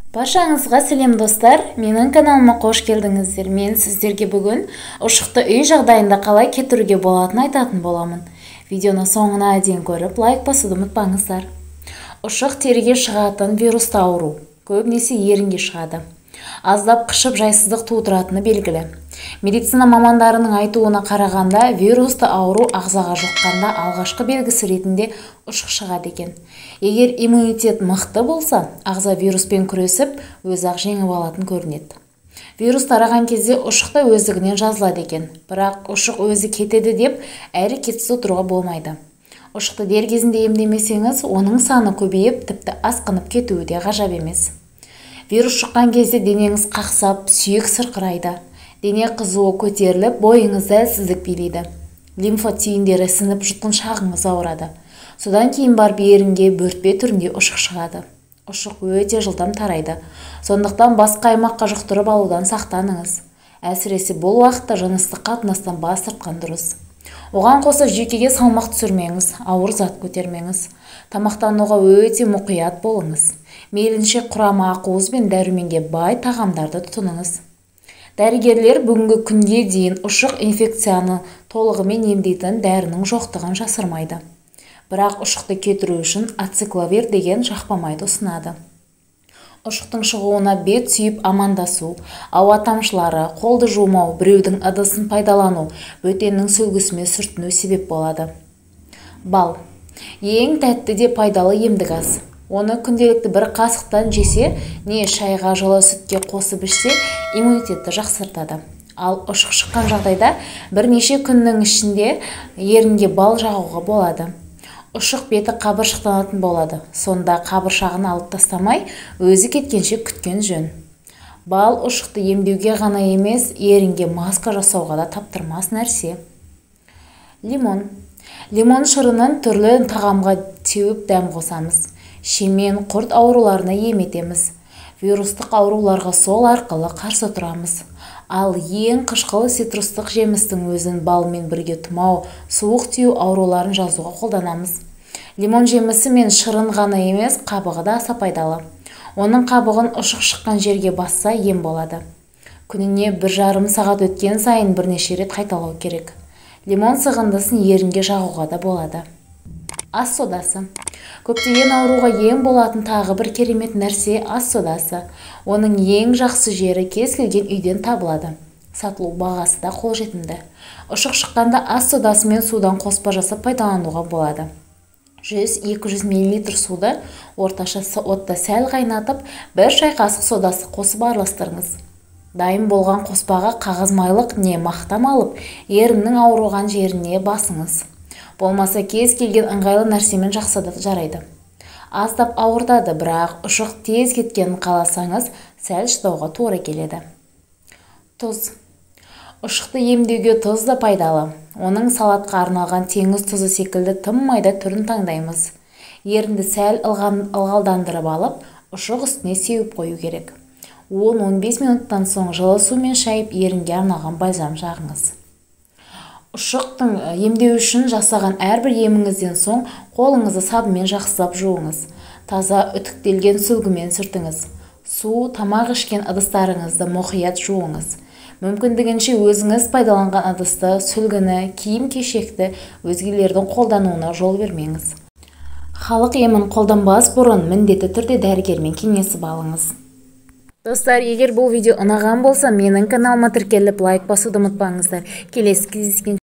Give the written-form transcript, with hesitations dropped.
Баршаңызға сәлем достар, менің каналыма қош келдіңіздер. Мен сіздерге бүгін ұшықты үй жағдайында қалай кетіруге болатынын айтатын боламын. Видеоны соңына дейін көріп, лайк басуды ұмытпаңыздар. Ұшық теріге шығатын вирусты ауру, көбінесе ерінге шығады. Аздап қышып жайсыздық тудыратыны белгілі. Медицина мамандарының айтуына қарағанда, вирусты ауру ағзаға жұққанда алғашқы белгісі ретінде ұшық шығады екен. Егер иммунитет мықты болса, ағза вируспен күресіп, өз-ақ жеңіп алатын көрінеді. Вирус тараған кезде ұшық та өздігінен жазылады екен. Бірақ ұшық өзі кетеді деп әрекетсіз отыруға болмайды. Ұшықты дер кезінде емдемесеңіз, оның саны көбейіп, тіпті асқынып кетуі де ғажап емес. Вирус шыққан кезде денеңіз қақсап, сүйек сырқырайды. Дене қызуы көтеріліп, бойыңызда әлсіздік билейді. Лимфа түйіндері сынып, жұтқыншағыңыз ауырады. Содан кейін барып ерінге бөртпе түрінде ұшық шығады. Ұшық өте жылдам тарайды. Сондықтан басқа аймаққа жұқтырып алудан сақтаныңыз. Әсіресе бұл уақытта жыныстық қатынастан бас тартқан дұрыс. Оған қоса жүйкеге салмақ түсірмеңіз, ауыр зат көтермеңіз. Тамақтануға өте мұқият болыңыз. Мейлінше құрамы ақуыз бен дәруменге бай тағамдарды тұтыныңыз. Дәрігерлер бүгінгі күнге дейін ұшық инфекцияны толығымен емдейтін дәрінің жоқтығын жасырмайды. Бірақ ұшықты кетіру үшін ацикловир деген жақпамайды ұсынады. Ұшықтың шығуына бет сүйіп амандасу, ауа тамшылары, қолды жумау, біреудің ыдысын пайдалану, бөтеннің сөлгісімен сүртіну себеп болады. Бал. Ең тәтті де пайдалы емдік ас. Оны күнделікті бір қасықтан жесе, не шайға, жылы сүтке қосып ішсе, иммунитетті жақсартады. Ал ұшық шыққан жағдайда бірнеше күннің ішінде ерінге бал жағуға болады. Ұшық беті қабыршықтанатын болады. Сонда қабыршағын алып тастамай, өзі кеткенше күткен жөн. Бал ұшықты емдеуге ғана емес, ерінге маска жасауға да таптырмас нәрсе. Лимон. Лимон шырынын түрлі тағамға теуіп дәм қосамыз. Шемен, құрт ауруларына еметеміз. Вирустық ауруларға сол арқылы қарсы тұрамыз. Ал ең қышқылы цитрустық жемістің өзін балмен бірге тұмау, суық тию ауруларын жазуға қолданамыз. Лимон жемісі мен шырын ғана емес, қабығы да аса пайдалы. Оның қабығын ұшық шыққан жерге басса ем болады. Күніне 1,5 сағат өткен сайын бірнеше рет қайталау керек. Лимон сығындысын ерінге жағуға да болады. Ас содасы. Көптеген ауруға ем болатын тағы бір керемет нәрсе ас содасы. Оның ең жақсы жері кез келген үйден табылады. Сатылу бағасы да қолжетімді. Ұшық шыққанда ас содасы мен судан қоспа жасап пайдалануға болады. 100-200 мл суды орташа отта сәл қайнатып, 1 шай қасық содасы қосып араластырыңыз. Дайын болған қоспаға қағаз майлық не мақтам алып, еріннің ауырған жеріне басыңыз. Болмаса кез келген ыңғайлы нәрсемен жақсада жарайды. Аздап ауыртады, бірақ ұшық тез кеткенін қаласаңыз, сәл шыдауға тура келеді. Тұз. Ұшықты емдеуге тұз да пайдалы. Оның салатқа арналған теңіз тұзы секілді тым майда түрін таңдаймыз. Ерінді сәл ылғалдандырып алып, ұшық үстіне сеуіп қою керек. 10-15 минуттан соң жылы сумен шайып, ерінге арналған бальзам жағыңыз. Ұшықтың емдеу үшін жасаған әрбір еміңізден соң қолыңызды сабынмен жақсылап жуыңыз. Таза үтіктелген сүлгімен сүртіңіз. Су, тамақ ішкен ыдыстарыңызды мұқият жуыңыз. Мүмкіндігінше өзіңіз пайдаланған ыдысты, сүлгіні, киім-кешекті өзгелердің қолдануына жол бермеңіз. Халық емін қолданбас бұрын міндетті түрде дәрігермен кеңесіп алыңыз. Достар, егер бұл видео ұнаған болса, менің каналыма тіркеліп лайк басуды ұмытпаңыздар. Келесі кездескенше